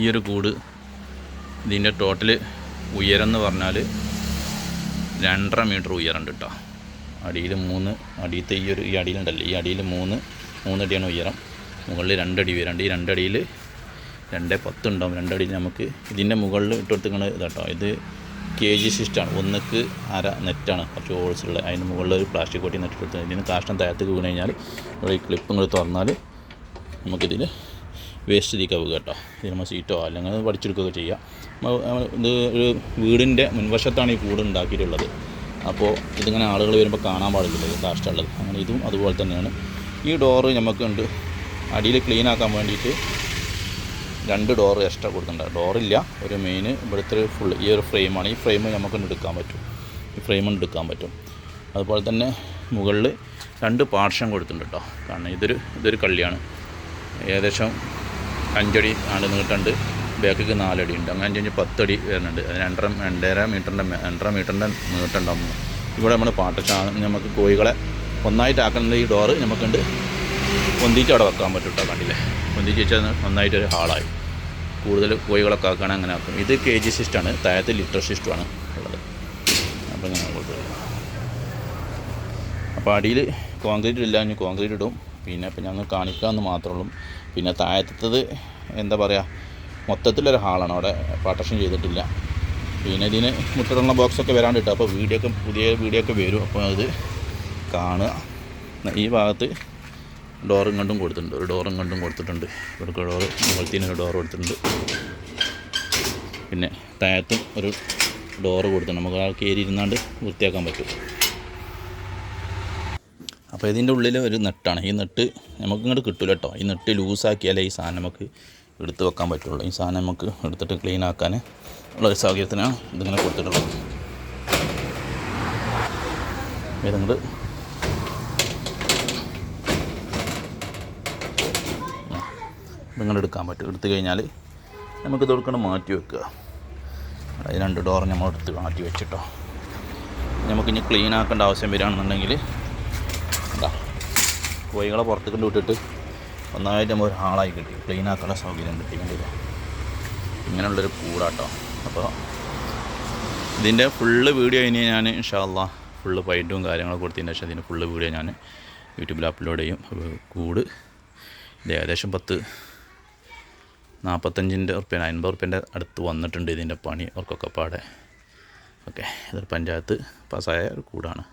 ഈ ഒരു കൂട് ഇതിൻ്റെ ടോട്ടൽ ഉയരം എന്ന് പറഞ്ഞാൽ 2.5 മീറ്റർ ഉയരമുണ്ട് കേട്ടോ. അടിയിൽ 3 അടിയത്തെ ഈ അടിയിലുണ്ടല്ലോ, ഈ അടിയിൽ 3 അടിയാണ് ഉയരം. മുകളിൽ 2 അടി ഉയരമുണ്ട്. ഈ 2 അടിയിൽ 2.10 ഉണ്ടാവും. 2 അടിയിൽ നമുക്ക് ഇതിൻ്റെ മുകളിൽ ഇട്ടെടുത്തിങ്ങനെ ഇതാട്ടോ. ഇത് KG സിസ്റ്റമാണ്. 1ക്ക് 1/2 നെറ്റാണ്, കുറച്ച് ഹോൾസ് ഉള്ളത്. അതിന് മുകളിൽ ഒരു പ്ലാസ്റ്റിക് കോട്ടി നെറ്റ് ഇതിന് കാഷ്ടം താഴത്തേക്ക് വീണ് കഴിഞ്ഞാൽ ഇവിടെ ഈ ക്ലിപ്പ് ഇങ്ങോട്ട് തുറന്നാൽ നമുക്കിതിൽ വേസ്റ്റ് തീക്കാവുക കേട്ടോ. ഇതിന് നമ്മൾ സീറ്റോ അല്ലെങ്കിൽ പഠിച്ചെടുക്കുകയൊക്കെ ചെയ്യാം. ഇത് ഒരു വീടിൻ്റെ മുൻവശത്താണ് ഈ കൂട് ഉണ്ടാക്കിയിട്ടുള്ളത്. അപ്പോൾ ഇതിങ്ങനെ ആളുകൾ വരുമ്പോൾ കാണാൻ പാടില്ല ഇത് കാഷ്ടമുള്ളത്. അങ്ങനെ ഇതും അതുപോലെ തന്നെയാണ്. ഈ ഡോറ് നമുക്കുണ്ട് അടിയിൽ ക്ലീൻ ആക്കാൻ വേണ്ടിയിട്ട് 2 ഡോറ് എക്സ്ട്രാ കൊടുക്കുന്നുണ്ട്. ഡോറില്ല, ഒരു മെയിൻ ഇവിടുത്തെ ഫുൾ ഈ ഒരു ഫ്രെയിമാണ്. ഈ ഫ്രെയിം നമുക്ക് എടുക്കാൻ പറ്റും. ഈ ഫ്രെയിം എടുക്കാൻ പറ്റും. അതുപോലെ തന്നെ മുകളിൽ 2 പാർഷൻ കൊടുത്തിട്ടുണ്ട് കേട്ടോ. കാരണം ഇതൊരു കള്ളിയാണ്. ഏകദേശം 5 അടി ആണ് നീട്ടുണ്ട്. ബാക്കിക്ക് 4 അടി ഉണ്ട്. അങ്ങനെ 10 അടി വരുന്നുണ്ട്. അത് 2.5 മീറ്ററിൻ്റെ നീട്ടുണ്ടാകുന്നു. ഇവിടെ നമ്മൾ നമുക്ക് കോഴികളെ ഒന്നായിട്ടാക്കുന്ന ഈ ഡോറ് നമുക്കുണ്ട് പൊന്തിച്ച് അവിടെ വെക്കാൻ പറ്റും കേട്ടോ. കണ്ടില്ലേ, പൊന്തിച്ച് വെച്ചാൽ നന്നായിട്ടൊരു ഹാളായി. കൂടുതൽ കോഴികളൊക്കെ ആക്കുകയാണെങ്കിൽ അങ്ങനെ ആക്കും. ഇത് KG സിസ്റ്റമാണ്. താഴത്ത് ലിറ്റർ സിസ്റ്റമാണ് ഉള്ളത്. അപ്പോൾ ഇങ്ങനെ കൊടുത്തുള്ളൂ. അപ്പോൾ അടിയിൽ കോൺക്രീറ്റ് ഇല്ല, ഇനി കോൺക്രീറ്റ് ഇടും. പിന്നെ ഞങ്ങൾ കാണിക്കാമെന്ന് മാത്രമേ ഉള്ളൂ. പിന്നെ താഴത്തത് എന്താ പറയുക, മൊത്തത്തിലൊരു ഹാളാണ്. അവിടെ പാർട്ടീഷൻ ചെയ്തിട്ടില്ല. പിന്നെ ഇതിന് മുട്ടറുള്ള ബോക്സൊക്കെ വരാണ്ട് കിട്ടും. അപ്പോൾ പുതിയ വീഡിയോ ഒക്കെ വരും. അപ്പോൾ അത് കാണുക. ഈ ഭാഗത്ത് ഡോറും കണ്ടും കൊടുത്തിട്ടുണ്ട്. ഒരു ഡോറും കണ്ടും കൊടുത്തിട്ടുണ്ട്. ഇവിടെ ഡോറ് മുകളിൽ ഒരു ഡോറ് കൊടുത്തിട്ടുണ്ട്. പിന്നെ താഴത്തും ഒരു ഡോറ് കൊടുത്തിട്ടുണ്ട്. നമുക്ക് ആ കയറി ഇരുന്നാണ്ട് വൃത്തിയാക്കാൻ പറ്റും. അപ്പോൾ ഇതിൻ്റെ ഉള്ളിൽ ഒരു നെട്ടാണ്. ഈ നെട്ട് നമുക്ക് ഇങ്ങോട്ട് കിട്ടില്ല കേട്ടോ. ഈ നെട്ട് ലൂസാക്കിയാലേ ഈ സാധനം നമുക്ക് എടുത്ത് വെക്കാൻ പറ്റുള്ളൂ. ഈ സാധനം നമുക്ക് എടുത്തിട്ട് ക്ലീൻ ആക്കാൻ ഉള്ളൊരു സൗകര്യത്തിനാണ് ഇതിങ്ങനെ കൊടുത്തിട്ടുള്ളത്. ഇതുകൊണ്ട് ഇതിങ്ങനെ എടുക്കാൻ പറ്റും. എടുത്തു കഴിഞ്ഞാൽ നമുക്കിത് കൊടുക്കണം മാറ്റി വെക്കുക. അത് 2 ഡോർ നമ്മൾ എടുത്ത് മാറ്റി വെച്ചിട്ടോ. നമുക്കിനി ക്ലീൻ ആക്കേണ്ട ആവശ്യം വരികയാണെന്നുണ്ടെങ്കിൽ കോഴികളെ പുറത്തേക്ക് വിട്ടിട്ട് ഒന്നായിട്ട് നമ്മൾ ഒരു ഹാളായി കിട്ടി ക്ലീൻ ആക്കാനുള്ള സൗകര്യം കിട്ടിയിട്ടുണ്ടല്ലോ. ഇങ്ങനെയുള്ളൊരു കൂടാട്ടോ. അപ്പോൾ ഇതിൻ്റെ ഫുള്ള് വീഡിയോ ഇനി ഞാൻ ഇൻഷാ അല്ലാഹ് ഫുള്ള് പൈൻറ്റും കാര്യങ്ങളൊക്കെ കൊടുത്തതിന് ശേഷം ഇതിൻ്റെ ഫുള്ള് വീഡിയോ ഞാൻ യൂട്യൂബിൽ അപ്ലോഡ് ചെയ്യും. കൂട് ഇത് ഏകദേശം 45 ഉറുപ്പ്യ 50 ഉറുപ്പ്യൻ്റെ അടുത്ത് വന്നിട്ടുണ്ട് ഇതിൻ്റെ പണി അവർക്കൊക്കെ പാടെ. ഓക്കെ, ഇതൊരു പഞ്ചായത്ത് പാസ്സായ ഒരു കൂടാണ്.